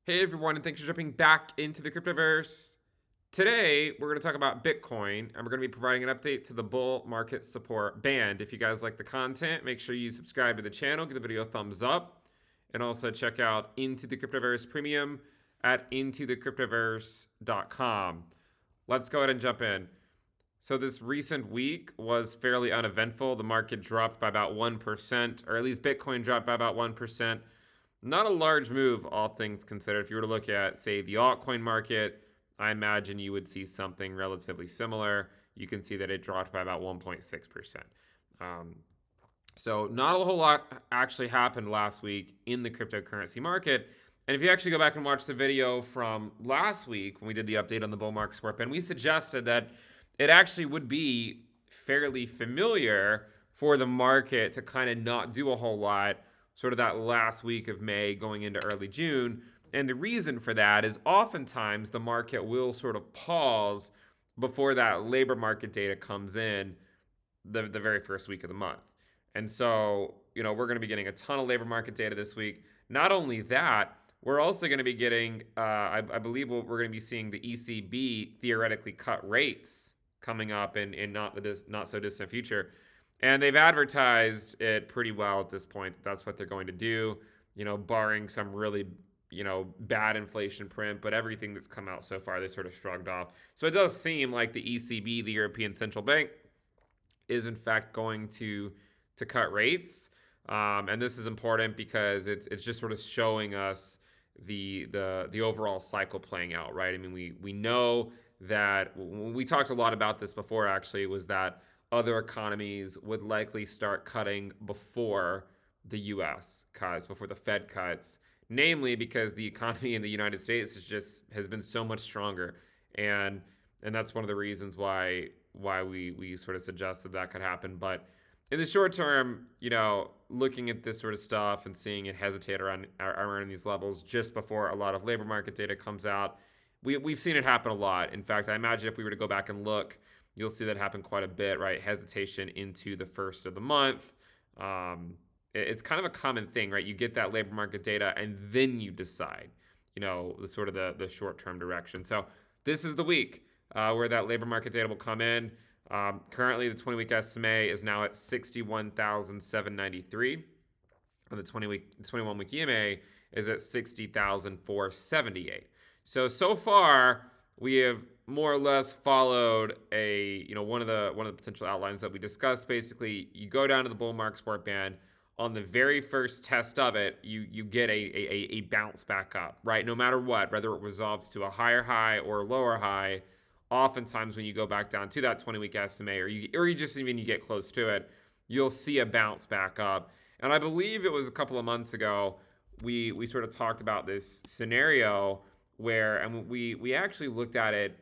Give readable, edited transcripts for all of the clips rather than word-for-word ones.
Hey everyone, and thanks for jumping back into the Cryptoverse. Today, we're going to talk about Bitcoin, and we're going to be providing an update to the bull market support band. If you guys like the content, make sure you subscribe to the channel, give the video a thumbs up, and also check out Into the Cryptoverse Premium at intothecryptoverse.com. Let's go ahead and jump in. So this recent week was fairly uneventful. The market dropped by about 1%, or at least Bitcoin dropped by about 1%. Not a large move, all things considered. If you were to look at, say, the altcoin market, I imagine you would see something relatively similar. You can see that it dropped by about 1.6%. Um, so not a whole lot actually happened last week in the cryptocurrency market. And if you actually go back and watch the video from last week when we did the update on the bull market support band, we suggested that it actually would be fairly familiar for the market to kind of not do a whole lot sort of that last week of May going into early June. And the reason for that is oftentimes the market will sort of pause before that labor market data comes in the very first week of the month. And so, we're going to be getting a ton of labor market data this week. Not only that, we're also going to be getting, I believe we're going to be seeing the ECB theoretically cut rates coming up in not so distant future. And they've advertised it pretty well at this point. That's what they're going to do, barring some really, bad inflation print. But everything that's come out so far, they sort of shrugged off. So it does seem like the ECB, the European Central Bank, is in fact going to cut rates. And this is important because it's just sort of showing us the overall cycle playing out, right? I mean, we know that we talked a lot about this before, actually, was that other economies would likely start cutting before the US cuts, before the Fed cuts, namely because the economy in the United States has been so much stronger. And that's one of the reasons why we sort of suggested that could happen. But in the short term, looking at this sort of stuff and seeing it hesitate around these levels just before a lot of labor market data comes out, we've seen it happen a lot. In fact, I imagine if we were to go back and look, you'll see that happen quite a bit, right? Hesitation into the first of the month. It's kind of a common thing, right? You get that labor market data and then you decide, the sort of the short-term direction. So this is the week where that labor market data will come in. Currently, the 20-week SMA is now at 61,793, and the 21-week EMA is at 60,478. So far we have more or less followed one of the potential outlines that we discussed. Basically, you go down to the bull market support band. On the very first test of it, you get a bounce back up, right? No matter what, whether it resolves to a higher high or a lower high. Oftentimes when you go back down to that 20-week SMA, or you just even you get close to it, you'll see a bounce back up. And I believe it was a couple of months ago, we sort of talked about this scenario where, and we actually looked at it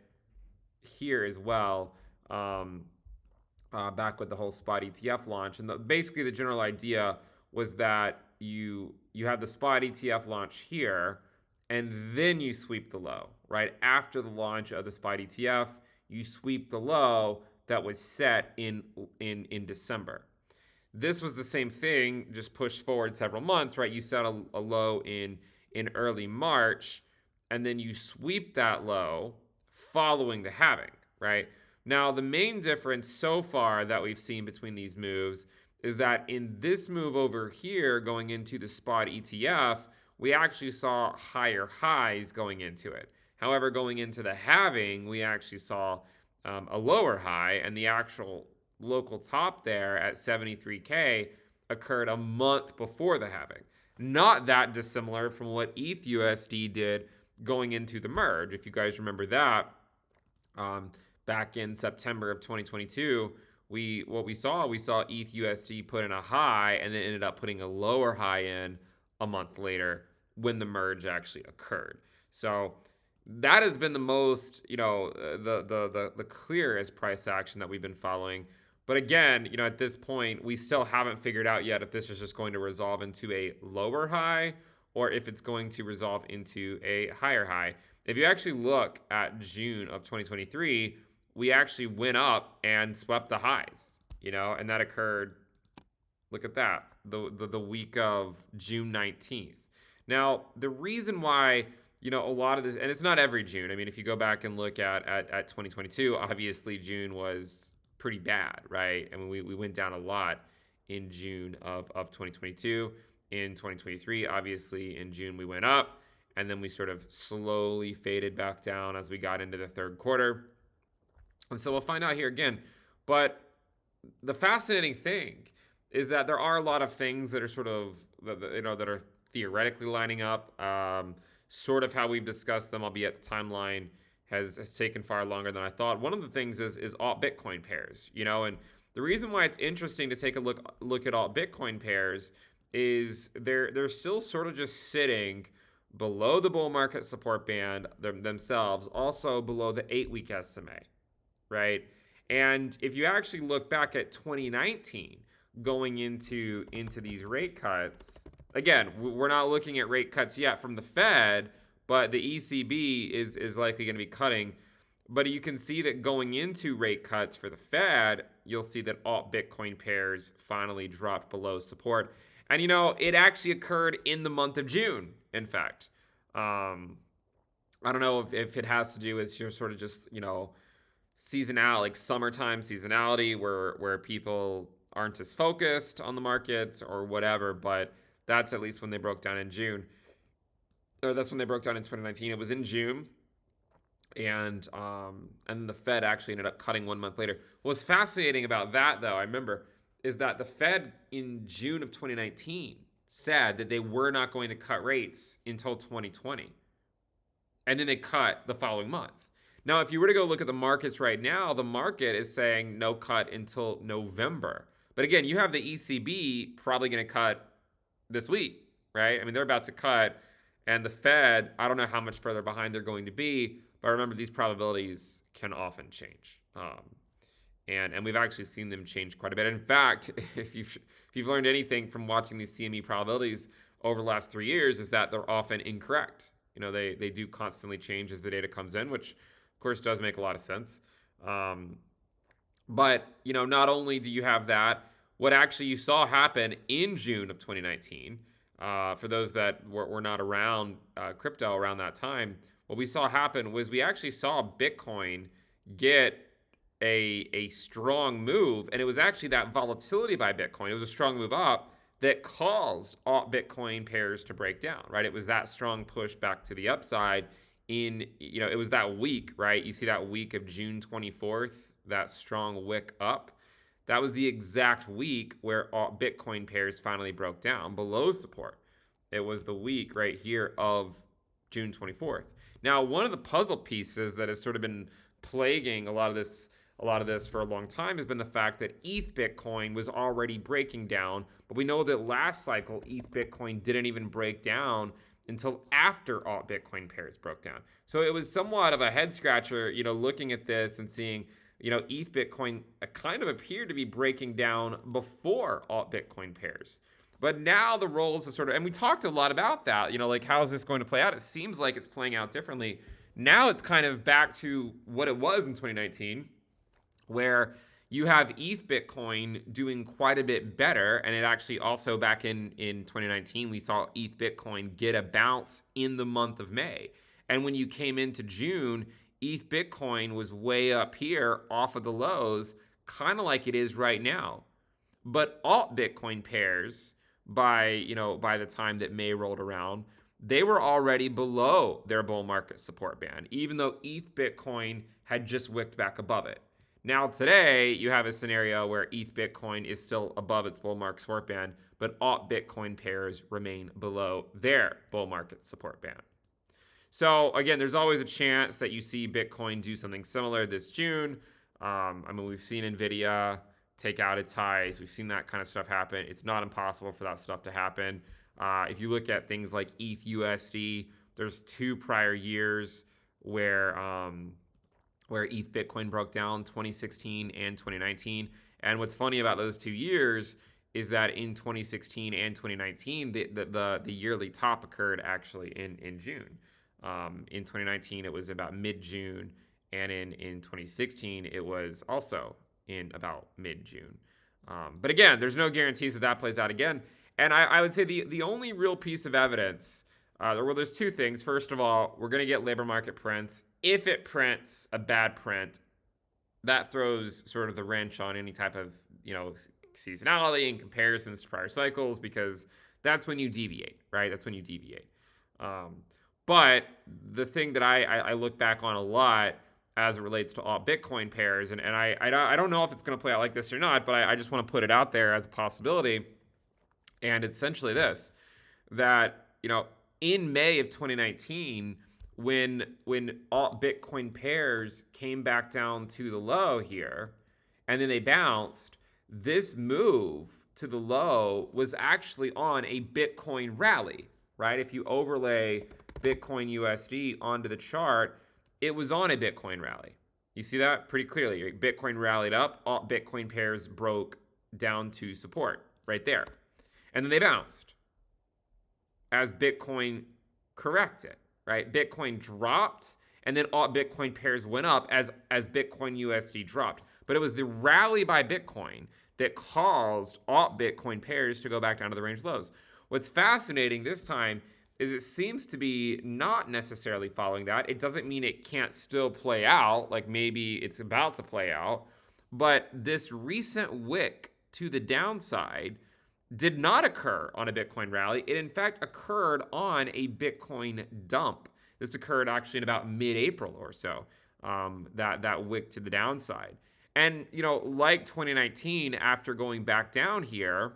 here as well, back with the whole spot ETF launch. And basically the general idea was that you have the spot ETF launch here, and then you sweep the low, right? After the launch of the spot ETF, you sweep the low that was set in December. This was the same thing, just pushed forward several months, right? You set a low in early March, and then you sweep that low following the halving, right? Now, the main difference so far that we've seen between these moves is that in this move over here, going into the spot ETF, we actually saw higher highs going into it. However, going into the halving, we actually saw a lower high, and the actual local top there at 73K occurred a month before the halving. Not that dissimilar from what ETH USD did going into the merge. If you guys remember that, back in September of 2022, we saw ETH USD put in a high and then ended up putting a lower high in a month later when the merge actually occurred. So that has been the most, the clearest price action that we've been following. But again, at this point, we still haven't figured out yet if this is just going to resolve into a lower high or if it's going to resolve into a higher high. If you actually look at June of 2023, we actually went up and swept the highs, and that occurred, look at that, the week of June 19th. Now, the reason why a lot of this, and it's not every June. I mean, if you go back and look at 2022, obviously June was pretty bad, right? I mean, we went down a lot in June of 2022. In 2023, obviously in June we went up, and then we sort of slowly faded back down as we got into the third quarter. And so we'll find out here again. But the fascinating thing is that there are a lot of things that are sort of, that are theoretically lining up, sort of how we've discussed them, albeit the timeline has taken far longer than I thought. One of the things is alt Bitcoin pairs, and the reason why it's interesting to take a look at alt Bitcoin pairs is they're still sort of just sitting below the bull market support band themselves, also below the 8-week SMA, right? And if you actually look back at 2019, going into these rate cuts, again, we're not looking at rate cuts yet from the Fed, but the ECB is likely going to be cutting. But you can see that going into rate cuts for the Fed, you'll see that alt Bitcoin pairs finally dropped below support. And, it actually occurred in the month of June, in fact. I don't know if it has to do with your sort of just, seasonality, like summertime seasonality, where people aren't as focused on the markets or whatever, but that's at least when they broke down in June. Or that's when they broke down in 2019. It was in June. And the Fed actually ended up cutting 1 month later. What's fascinating about that, though, I remember, is that the Fed in June of 2019 said that they were not going to cut rates until 2020. And then they cut the following month. Now, if you were to go look at the markets right now, the market is saying no cut until November. But again, you have the ECB probably going to cut this week, right? I mean, they're about to cut. And the Fed, I don't know how much further behind they're going to be. But remember, these probabilities can often change. And we've actually seen them change quite a bit. In fact, if you've learned anything from watching these CME probabilities over the last 3 years, is that they're often incorrect. They do constantly change as the data comes in, which of course does make a lot of sense. But not only do you have that, what actually you saw happen in June of 2019, for those that were not around crypto around that time, what we saw happen was we actually saw Bitcoin get a strong move, and it was actually that volatility by Bitcoin. It was a strong move up that caused alt Bitcoin pairs to break down, right? It was that strong push back to the upside it was that week, right? You see that week of June 24th, that strong wick up. That was the exact week where alt Bitcoin pairs finally broke down below support. It was the week right here of June 24th. Now, one of the puzzle pieces that has sort of been plaguing a lot of this for a long time has been the fact that ETH Bitcoin was already breaking down, but we know that last cycle ETH Bitcoin didn't even break down until after alt Bitcoin pairs broke down. So it was somewhat of a head scratcher, looking at this and seeing, ETH Bitcoin kind of appeared to be breaking down before alt Bitcoin pairs. But now the roles have and we talked a lot about that, like how is this going to play out? It seems like it's playing out differently. Now it's kind of back to what it was in 2019, where you have ETH Bitcoin doing quite a bit better. And it actually also back in 2019, we saw ETH Bitcoin get a bounce in the month of May. And when you came into June, ETH Bitcoin was way up here off of the lows, kind of like it is right now. But alt Bitcoin pairs, by the time that May rolled around, they were already below their bull market support band, even though ETH Bitcoin had just wicked back above it. Now today, you have a scenario where ETH Bitcoin is still above its bull market support band, but alt Bitcoin pairs remain below their bull market support band. So again, there's always a chance that you see Bitcoin do something similar this June. We've seen NVIDIA take out its highs. We've seen that kind of stuff happen. It's not impossible for that stuff to happen. If you look at things like ETH USD, there's 2 prior years where ETH Bitcoin broke down, 2016 and 2019. And what's funny about those 2 years is that in 2016 and 2019, the yearly top occurred actually in June. In 2019, it was about mid-June, and in 2016, it was also in about mid-June. But again, there's no guarantees that plays out again. And I would say the only real piece of evidence Well, there's two things. First of all, we're going to get labor market prints. If it prints a bad print, that throws sort of the wrench on any type of, seasonality and comparisons to prior cycles, because that's when you deviate, right? That's when you deviate. Um, but the thing that I look back on a lot as it relates to alt Bitcoin pairs, and I don't know if it's going to play out like this or not, but I just want to put it out there as a possibility. And it's essentially this, that, in May of 2019, when alt Bitcoin pairs came back down to the low here, and then they bounced, this move to the low was actually on a Bitcoin rally, right? If you overlay Bitcoin USD onto the chart, it was on a Bitcoin rally. You see that pretty clearly. Bitcoin rallied up, alt Bitcoin pairs broke down to support right there. And then they bounced as Bitcoin corrected, right? Bitcoin dropped, and then alt Bitcoin pairs went up as Bitcoin USD dropped. But it was the rally by Bitcoin that caused alt Bitcoin pairs to go back down to the range lows. What's fascinating this time is it seems to be not necessarily following that. It doesn't mean it can't still play out, like maybe it's about to play out, but this recent wick to the downside did not occur on a Bitcoin rally. It in fact occurred on a Bitcoin dump. This occurred actually in about mid-April or so, that wick to the downside. And, like 2019, after going back down here,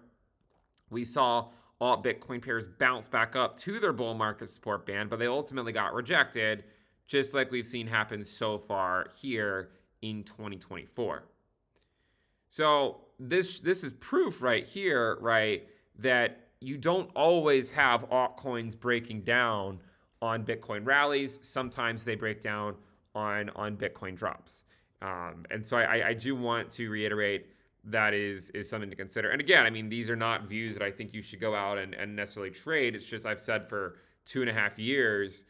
we saw alt Bitcoin pairs bounce back up to their bull market support band, but they ultimately got rejected, just like we've seen happen so far here in 2024. So this is proof right here, right, that you don't always have altcoins breaking down on Bitcoin rallies. Sometimes they break down on Bitcoin drops. And so I do want to reiterate that is something to consider. And again, I mean, these are not views that I think you should go out and necessarily trade. It's just I've said for 2.5 years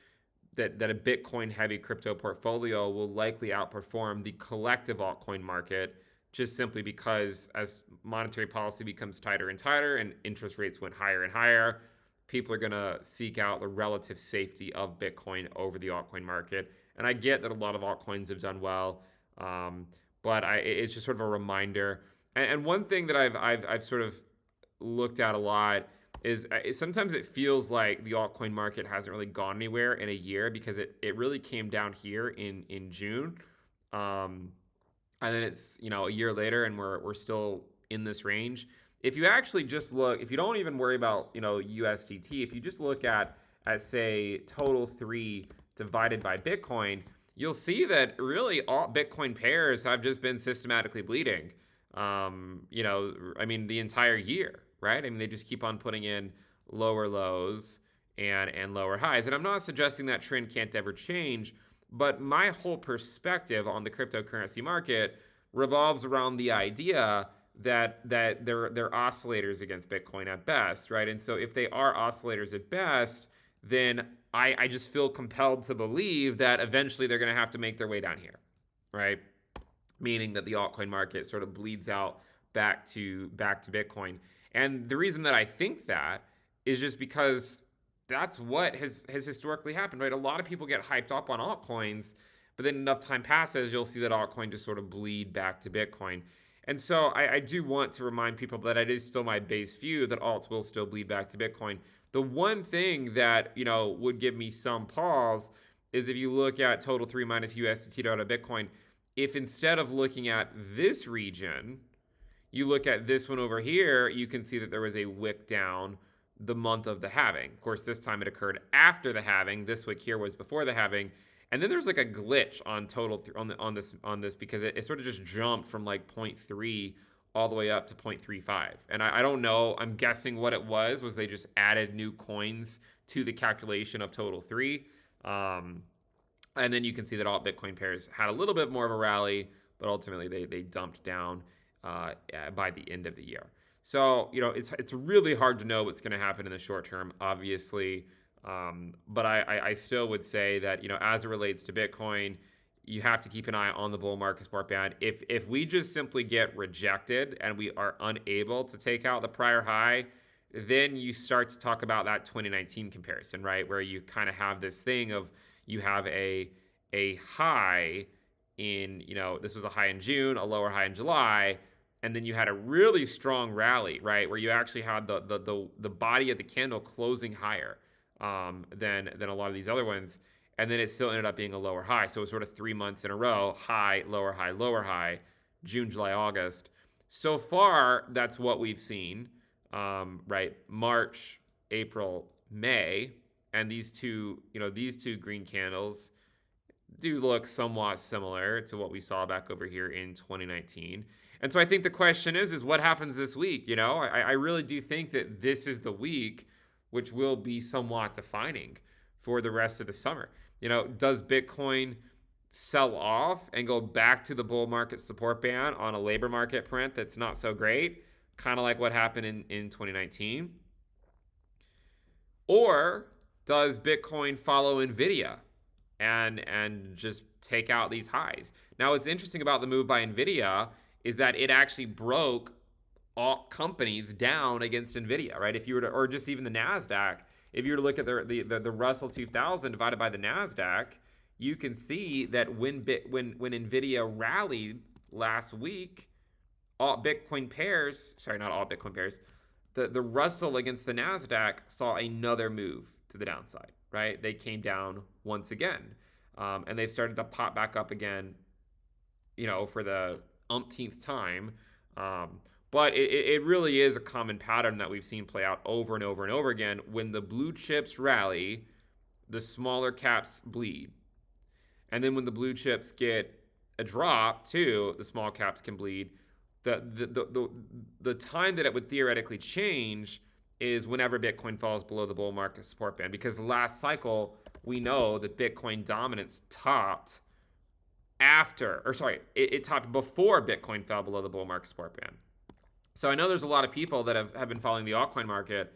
that a Bitcoin heavy crypto portfolio will likely outperform the collective altcoin market, just simply because as monetary policy becomes tighter and tighter and interest rates went higher and higher, people are going to seek out the relative safety of Bitcoin over the altcoin market. And I get that a lot of altcoins have done well, but it's just sort of a reminder. And one thing that I've sort of looked at a lot is sometimes it feels like the altcoin market hasn't really gone anywhere in a year, because it really came down here in June. And then it's, a year later and we're still in this range. If you actually just look, if you don't even worry about, USDT, if you just look at say total 3 divided by Bitcoin, you'll see that really all Bitcoin pairs have just been systematically bleeding. The entire year, right? I mean, they just keep on putting in lower lows and lower highs. And I'm not suggesting that trend can't ever change, but my whole perspective on the cryptocurrency market revolves around the idea that they're oscillators against Bitcoin at best, right? And so if they are oscillators at best, then I just feel compelled to believe that eventually they're going to have to make their way down here, right? Meaning that the altcoin market sort of bleeds out back to Bitcoin. And the reason that I think that is just because that's what has historically happened, right? A lot of people get hyped up on altcoins, but then enough time passes, you'll see that altcoin just sort of bleed back to Bitcoin. And so I do want to remind people that it is still my base view that alts will still bleed back to Bitcoin. The one thing that, would give me some pause is if you look at total 3 minus USDT out of Bitcoin, if instead of looking at this region, you look at this one over here, you can see that there was a wick down the month of the halving. Of course, this time it occurred after the halving. This wick here was before the halving. And then there's like a glitch on total on this because it sort of just jumped from like 0.3 all the way up to 0.35. And I don't know, I'm guessing what it was they just added new coins to the calculation of total 3. And then you can see that all Bitcoin pairs had a little bit more of a rally, but ultimately they dumped down by the end of the year. So, it's really hard to know what's going to happen in the short term, obviously. But I still would say that, as it relates to Bitcoin, you have to keep an eye on the bull market support band. If we just simply get rejected and we are unable to take out the prior high, then you start to talk about that 2019 comparison, right? Where you kind of have this thing of you have a high in, this was a high in June, a lower high in July, and then you had a really strong rally, right? Where you actually had the body of the candle closing higher than a lot of these other ones. And then it still ended up being a lower high. So it was sort of 3 months in a row, high, lower high, June, July, August. So far, that's what we've seen, right? March, April, May, and these two green candles do look somewhat similar to what we saw back over here in 2019. And so I think the question is what happens this week? I really do think that this is the week which will be somewhat defining for the rest of the summer. Does Bitcoin sell off and go back to the bull market support band on a labor market print that's not so great, kind of like what happened in 2019? Or does Bitcoin follow Nvidia and just take out these highs? Now, what's interesting about the move by Nvidia is that it actually broke all companies down against Nvidia, right? If you were to, or just even the Nasdaq, if you were to look at the Russell 2000 divided by the Nasdaq, you can see that when Nvidia rallied last week, all Bitcoin pairs, sorry, not all Bitcoin pairs, the Russell against the Nasdaq saw another move to the downside, right? They came down once again, and they've started to pop back up again, for the umpteenth time. But it really is a common pattern that we've seen play out over and over and over again. When the blue chips rally, the smaller caps bleed. And then when the blue chips get a drop too, the small caps can bleed. The time that it would theoretically change is whenever Bitcoin falls below the bull market support band. Because last cycle, we know that Bitcoin dominance topped it topped before Bitcoin fell below the bull market support band. So I know there's a lot of people that have been following the altcoin market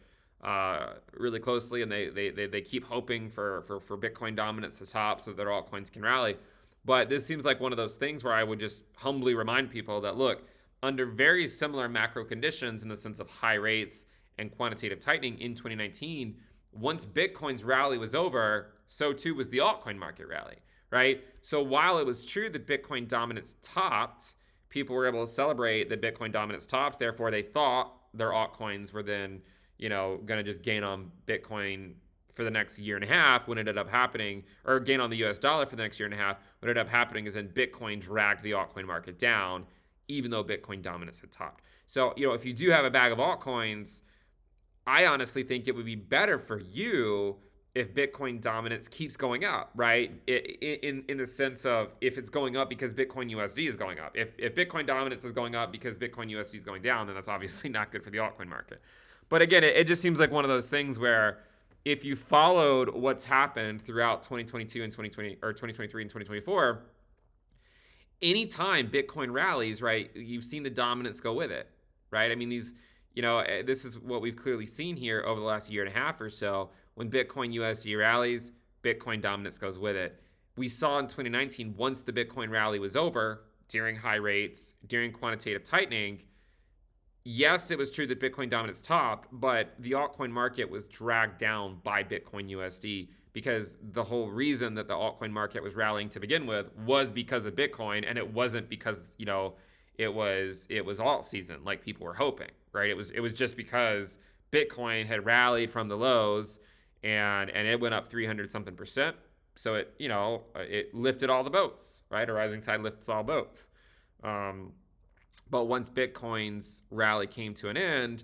really closely, and they keep hoping for Bitcoin dominance to top so that their altcoins can rally. But this seems like one of those things where I would just humbly remind people that, look, under very similar macro conditions in the sense of high rates and quantitative tightening in 2019, once Bitcoin's rally was over, so too was the altcoin market rally, right? So while it was true that Bitcoin dominance topped, people were able to celebrate that Bitcoin dominance topped. Therefore, they thought their altcoins were then, going to just gain on Bitcoin for the next year and a half. When it ended up happening, or gain on the US dollar for the next year and a half, what ended up happening is then Bitcoin dragged the altcoin market down, even though Bitcoin dominance had topped. So, if you do have a bag of altcoins, I honestly think it would be better for you if Bitcoin dominance keeps going up, right? In the sense of if it's going up because Bitcoin USD is going up. If Bitcoin dominance is going up because Bitcoin USD is going down, then that's obviously not good for the altcoin market. But again, it just seems like one of those things where if you followed what's happened throughout 2022 and 2020 or 2023 and 2024, anytime Bitcoin rallies, right, you've seen the dominance go with it, right? I mean, this is what we've clearly seen here over the last year and a half or so. When Bitcoin USD rallies, Bitcoin dominance goes with it. We saw in 2019, once the Bitcoin rally was over, during high rates, during quantitative tightening, yes, it was true that Bitcoin dominance topped, but the altcoin market was dragged down by Bitcoin USD because the whole reason that the altcoin market was rallying to begin with was because of Bitcoin, and it wasn't because, it was alt season like people were hoping, right? It was just because Bitcoin had rallied from the lows and it went up 300 something percent. So it lifted all the boats, right? A rising tide lifts all boats. But once Bitcoin's rally came to an end,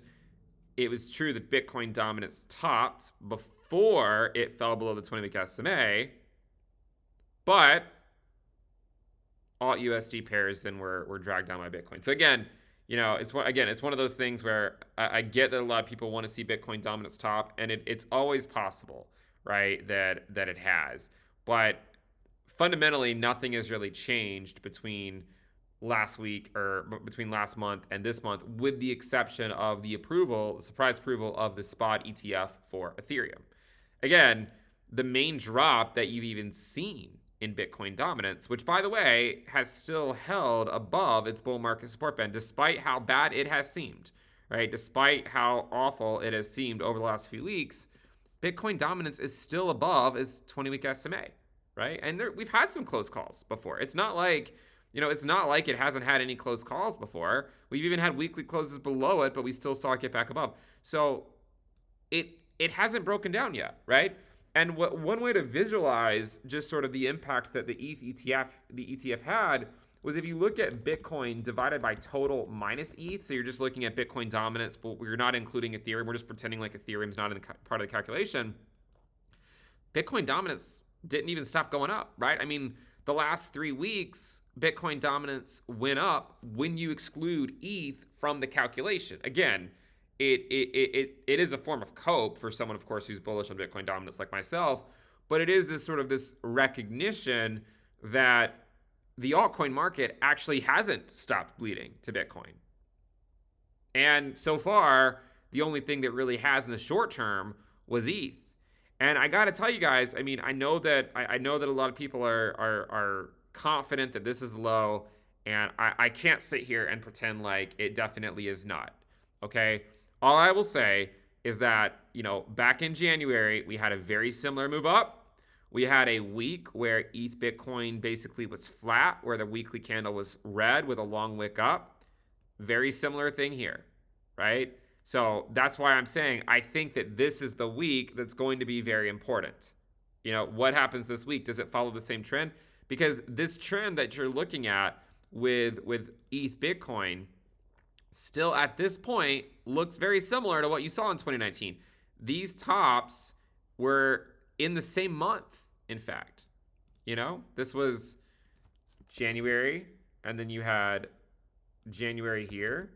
it was true that Bitcoin dominance topped before it fell below the 20-week SMA, but alt USD pairs then were dragged down by Bitcoin. So again, it's one of those things where I get that a lot of people want to see Bitcoin dominance top, and it's always possible, right, that it has. But fundamentally, nothing has really changed between last week or between last month and this month, with the exception of the surprise approval of the spot ETF for Ethereum. Again, the main drop that you've even seen in Bitcoin dominance, which, by the way, has still held above its bull market support band, despite how bad it has seemed, right? Despite how awful it has seemed over the last few weeks, Bitcoin dominance is still above its 20-week SMA, right? And we've had some close calls before. It's not like, it's not like it hasn't had any close calls before. We've even had weekly closes below it, but we still saw it get back above. So it hasn't broken down yet, right? And one way to visualize just sort of the impact that the ETF had was if you look at Bitcoin divided by total minus ETH, so you're just looking at Bitcoin dominance, but we're not including Ethereum. We're just pretending like Ethereum's not in part of the calculation. Bitcoin dominance didn't even stop going up, right? I mean, the last 3 weeks, Bitcoin dominance went up when you exclude ETH from the calculation. Again, it is a form of cope for someone, of course, who's bullish on Bitcoin dominance like myself, but it is this sort of this recognition that the altcoin market actually hasn't stopped bleeding to Bitcoin. And so far, the only thing that really has in the short term was ETH. And I got to tell you guys, I mean, I know that a lot of people are confident that this is low, and I can't sit here and pretend like it definitely is not. Okay? All I will say is that, back in January, we had a very similar move up. We had a week where ETH Bitcoin basically was flat, where the weekly candle was red with a long wick up. Very similar thing here, right? So that's why I'm saying I think that this is the week that's going to be very important. What happens this week? Does it follow the same trend? Because this trend that you're looking at with ETH Bitcoin still at this point looks very similar to what you saw in 2019. These tops were in the same month, in fact. This was January, and then you had January here,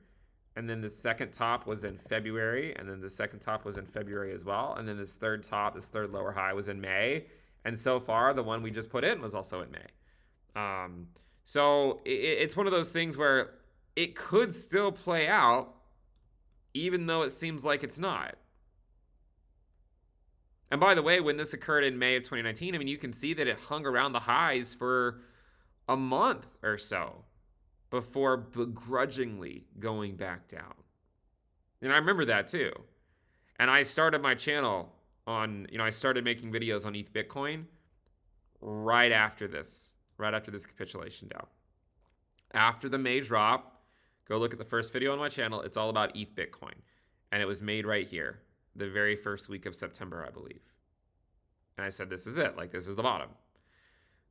and then the second top was in February, and then the second top was in February as well, and then this third lower high was in May, and so far the one we just put in was also in May. So it's one of those things where it could still play out even though it seems like it's not. And by the way, when this occurred in May of 2019, I mean, you can see that it hung around the highs for a month or so before begrudgingly going back down. And I remember that too. And I started my channel on, I started making videos on ETH Bitcoin right after this capitulation down. After the May drop, go look at the first video on my channel. It's all about ETH Bitcoin. And it was made right here, the very first week of September, I believe. And I said, this is it. This is the bottom.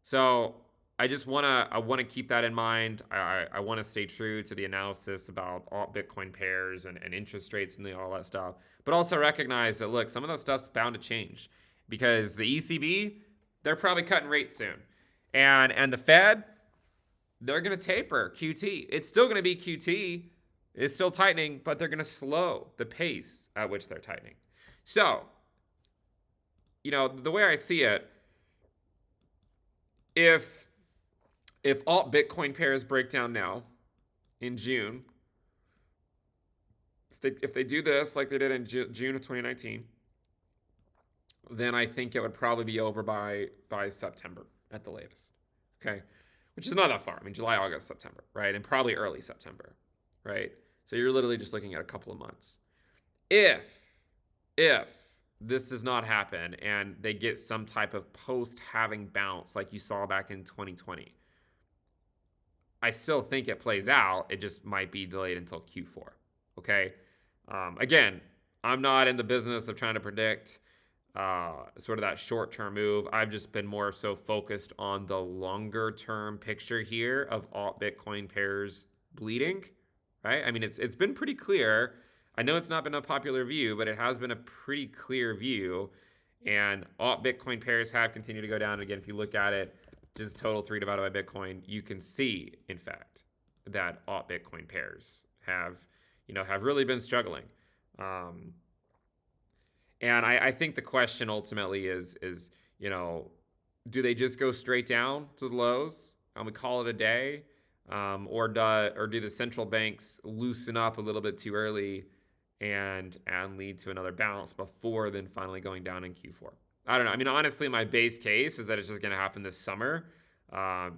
So I just want to keep that in mind. I want to stay true to the analysis about alt Bitcoin pairs and interest rates and all that stuff. But also recognize that, look, some of that stuff's bound to change because the ECB, they're probably cutting rates soon. And the Fed, they're going to taper QT. It's still going to be QT. It's still tightening, but they're going to slow the pace at which they're tightening. So, the way I see it, if alt Bitcoin pairs break down now in June, if they do this like they did in June of 2019, then I think it would probably be over by September at the latest. Okay, which is not that far. I mean, July, August, September, right? And probably early September, right? So you're literally just looking at a couple of months. If this does not happen and they get some type of post-halving bounce like you saw back in 2020, I still think it plays out. It just might be delayed until Q4, okay? Again, I'm not in the business of trying to predict sort of that short-term move. I've just been more so focused on the longer-term picture here of alt Bitcoin pairs bleeding, right? I mean, it's been pretty clear. I know it's not been a popular view, but it has been a pretty clear view. And alt Bitcoin pairs have continued to go down. And again, if you look at it, just total 3 divided by Bitcoin, you can see, in fact, that alt Bitcoin pairs have really been struggling. And I think the question ultimately is do they just go straight down to the lows and we call it a day? Or do the central banks loosen up a little bit too early and lead to another bounce before then finally going down in Q4? I don't know. I mean, honestly, my base case is that it's just going to happen this summer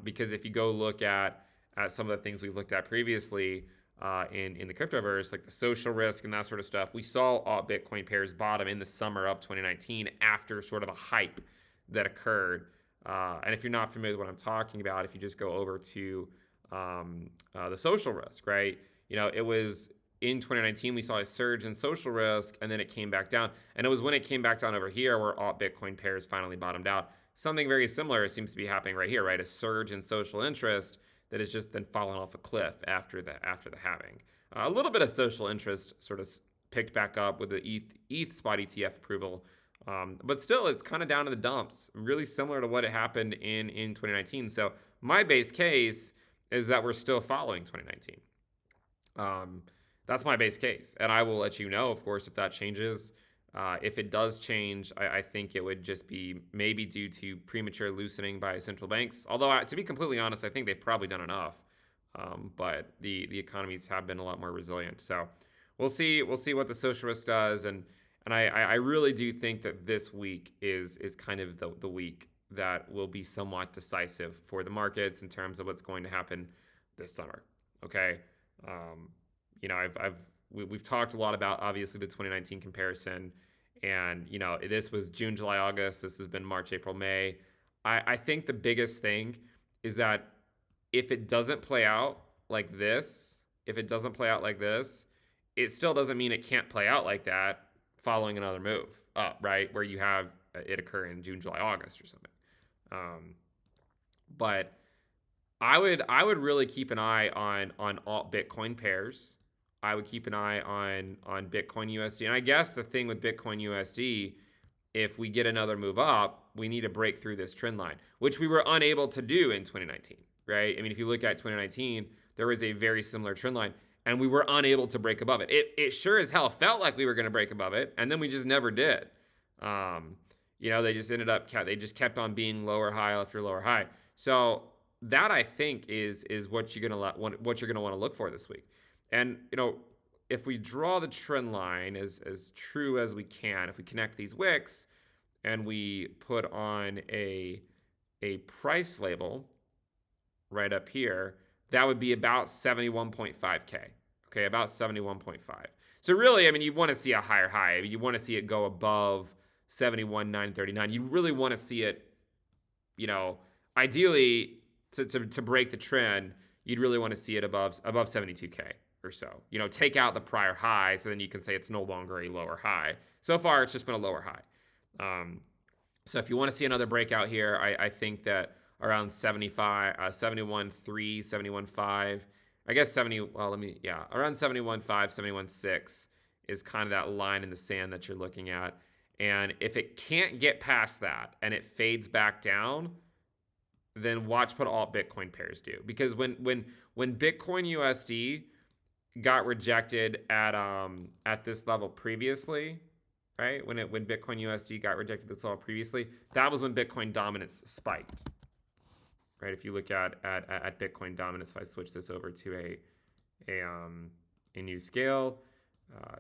because if you go look at some of the things we've looked at previously, in the cryptoverse, like the social risk and that sort of stuff. We saw alt Bitcoin pairs bottom in the summer of 2019 after sort of a hype that occurred. And if you're not familiar with what I'm talking about, if you just go over to the social risk, right? It was in 2019 we saw a surge in social risk, and then it came back down. And it was when it came back down over here where alt Bitcoin pairs finally bottomed out. Something very similar seems to be happening right here, right? A surge in social interest that has just then fallen off a cliff after the halving. A little bit of social interest sort of picked back up with the ETH spot ETF approval, but still it's kind of down in the dumps, really similar to what had happened in 2019. So my base case is that we're still following 2019. That's my base case, and I will let you know, of course, if that changes. If it does change, I think it would just be maybe due to premature loosening by central banks. Although, to be completely honest, I think they've probably done enough. But the economies have been a lot more resilient. So we'll see. We'll see what the social risk does, and I really do think that this week is kind of the week that will be somewhat decisive for the markets in terms of what's going to happen this summer. Okay. We've talked a lot about obviously the 2019 comparison, and this was June, July, August. This has been March, April, May. I think the biggest thing is that if it doesn't play out like this, it still doesn't mean it can't play out like that following another move up, right? Where you have it occur in June, July, August or something. But I would really keep an eye on alt Bitcoin pairs. I would keep an eye on Bitcoin USD. And I guess the thing with Bitcoin USD, if we get another move up, we need to break through this trend line, which we were unable to do in 2019, right? I mean, if you look at 2019, there was a very similar trend line, and we were unable to break above it. It sure as hell felt like we were going to break above it, and then we just never did. They just they just kept on being lower high after lower high. So that, I think, is what you're gonna want to look for this week. And if we draw the trend line as true as we can, if we connect these wicks and we put on a price label right up here, that would be about 71.5K. Okay, about 71.5. So really, I mean, you want to see a higher high. I mean, you want to see it go above 71,939. You really want to see it, ideally to break the trend, you'd really want to see it above 72K or so. Take out the prior high, so then you can say it's no longer a lower high. So far, it's just been a lower high. So if you want to see another breakout here, I think that around 71.3, 71.5, I guess around 71.5, 71.6 is kind of that line in the sand that you're looking at. And if it can't get past that and it fades back down, then watch what alt Bitcoin pairs do. Because when Bitcoin USD got rejected at this level previously, right? When Bitcoin USD got rejected at this level previously, that was when Bitcoin dominance spiked. Right? If you look at Bitcoin dominance, if I switch this over to a new scale,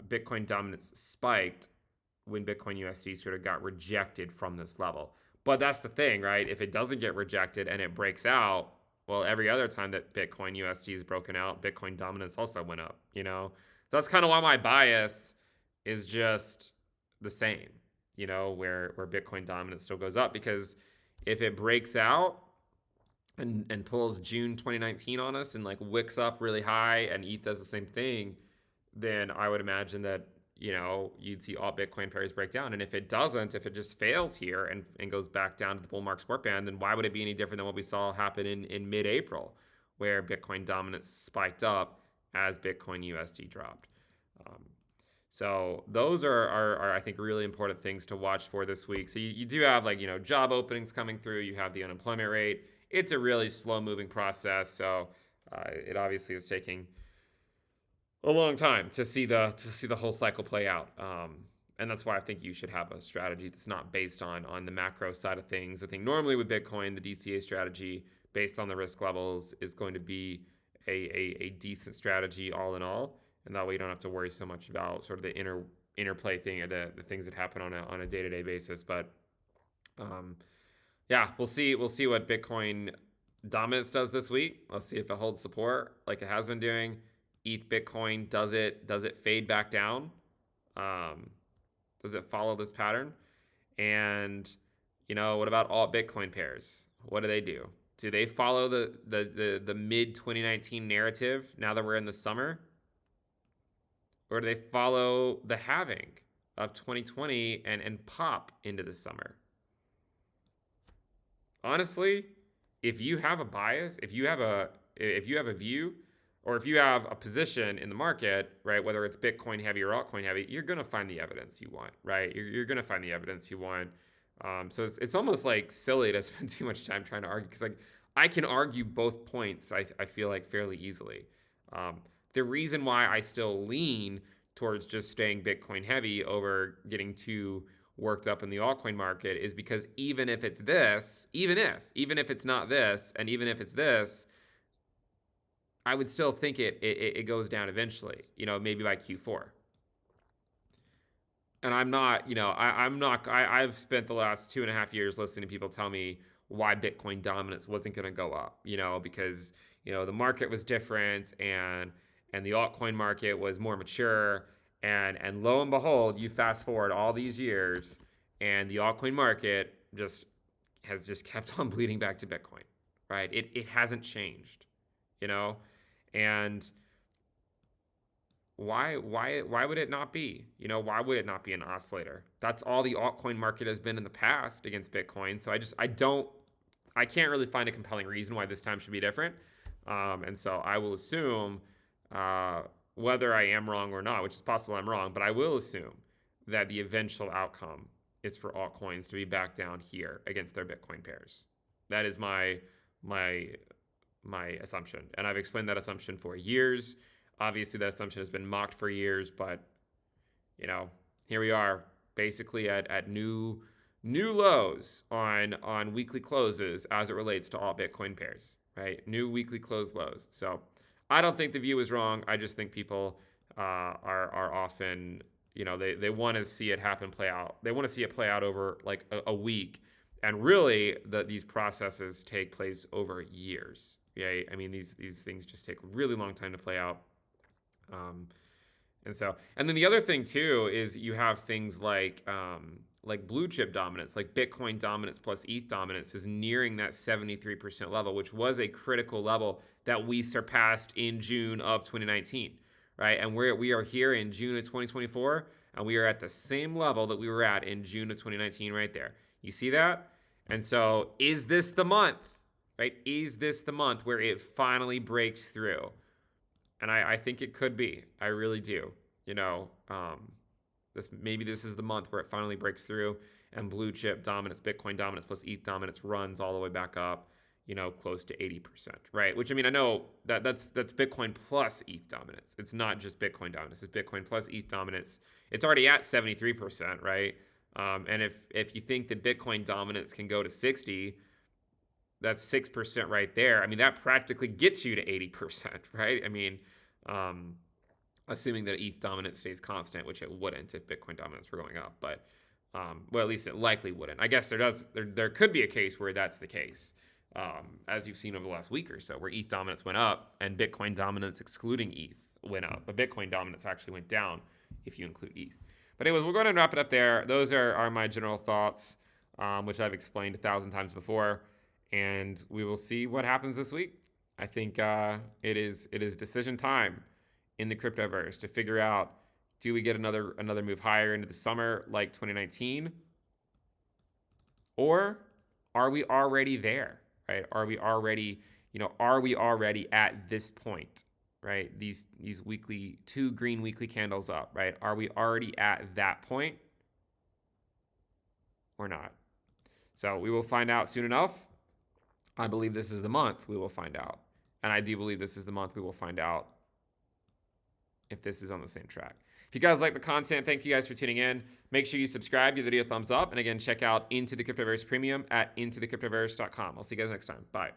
Bitcoin dominance spiked when Bitcoin USD sort of got rejected from this level. But that's the thing, right? If it doesn't get rejected and it breaks out, well, every other time that Bitcoin USD is broken out, Bitcoin dominance also went up, That's kind of why my bias is just the same, where Bitcoin dominance still goes up, because if it breaks out and pulls June 2019 on us and like wicks up really high and ETH does the same thing, then I would imagine that you'd see all Bitcoin pairs break down. And if it doesn't, if it just fails here and goes back down to the bull market support band, then why would it be any different than what we saw happen in mid-April, where Bitcoin dominance spiked up as Bitcoin USD dropped? So those are I think really important things to watch for this week. So you do have job openings coming through. You have the unemployment rate. It's a really slow moving process. So it obviously is taking a long time to see the whole cycle play out. And that's why I think you should have a strategy that's not based on the macro side of things. I think normally with Bitcoin, the DCA strategy based on the risk levels is going to be a decent strategy all in all. And that way you don't have to worry so much about sort of the interplay thing or the things that happen on a day-to-day basis. But we'll see what Bitcoin dominance does this week. Let's see if it holds support like it has been doing. ETH Bitcoin, does it fade back down? Does it follow this pattern? And what about alt Bitcoin pairs? What do they do? Do they follow the mid 2019 narrative now that we're in the summer? Or do they follow the halving of 2020 and pop into the summer? Honestly, if you have a bias, if you have a view, or if you have a position in the market, right, whether it's Bitcoin heavy or altcoin heavy, you're going to find the evidence you want, right? You're going to find the evidence you want. So it's almost like silly to spend too much time trying to argue, because like I can argue both points, I feel like, fairly easily. The reason why I still lean towards just staying Bitcoin heavy over getting too worked up in the altcoin market is because even if it's this, even if it's not this, and even if it's this, I would still think it goes down eventually, maybe by Q4. And I'm not, I've spent the last 2.5 years listening to people tell me why Bitcoin dominance wasn't going to go up, because, the market was different and the altcoin market was more mature. And lo and behold, you fast forward all these years and the altcoin market has kept on bleeding back to Bitcoin, right? It hasn't changed, and why would it not be? Why would it not be an oscillator? That's all the altcoin market has been in the past against Bitcoin. So I can't really find a compelling reason why this time should be different. And so I will assume, whether I am wrong or not, which is possible I'm wrong, but I will assume that the eventual outcome is for altcoins to be back down here against their Bitcoin pairs. That is my assumption. And I've explained that assumption for years. Obviously, that assumption has been mocked for years, but here we are, basically at new lows on weekly closes as it relates to alt Bitcoin pairs, right? New weekly close lows. So I don't think the view is wrong. I just think people are often, they want to see it play out. They want to see it play out over like a week, and really these processes take place over years. Yeah, I mean these things just take a really long time to play out. And then the other thing too is you have things like blue chip dominance, like Bitcoin dominance plus ETH dominance is nearing that 73% level, which was a critical level that we surpassed in June of 2019, right? And we are here in June of 2024, and we are at the same level that we were at in June of 2019 right there. You see that? And so is this the month, right? Is this the month where it finally breaks through? And I think it could be. I really do. Maybe this is the month where it finally breaks through and blue chip dominance, Bitcoin dominance plus ETH dominance runs all the way back up, close to 80%, right? Which, I mean, I know that's Bitcoin plus ETH dominance. It's not just Bitcoin dominance. It's Bitcoin plus ETH dominance. It's already at 73%, right? And if you think that Bitcoin dominance can go to 60, that's 6% right there. I mean, that practically gets you to 80%, right? I mean, assuming that ETH dominance stays constant, which it wouldn't if Bitcoin dominance were going up, but well, at least it likely wouldn't. I guess there could be a case where that's the case, as you've seen over the last week or so, where ETH dominance went up and Bitcoin dominance excluding ETH went up, but Bitcoin dominance actually went down if you include ETH. But anyways, we'll go ahead and wrap it up there. Those are my general thoughts, which I've explained 1,000 times before, and we will see what happens this week. I think it is decision time in the Cryptoverse to figure out, do we get another move higher into the summer like 2019, or are we already there, right? Are we already at this point, right? These weekly 2 green weekly candles up, right? Are we already at that point or not? So we will find out soon enough. I believe this is the month we will find out. And I do believe this is the month we will find out if this is on the same track. If you guys like the content, thank you guys for tuning in. Make sure you subscribe, give the video a thumbs up, and again, check out Into the Cryptoverse Premium at intothecryptoverse.com. I'll see you guys next time. Bye.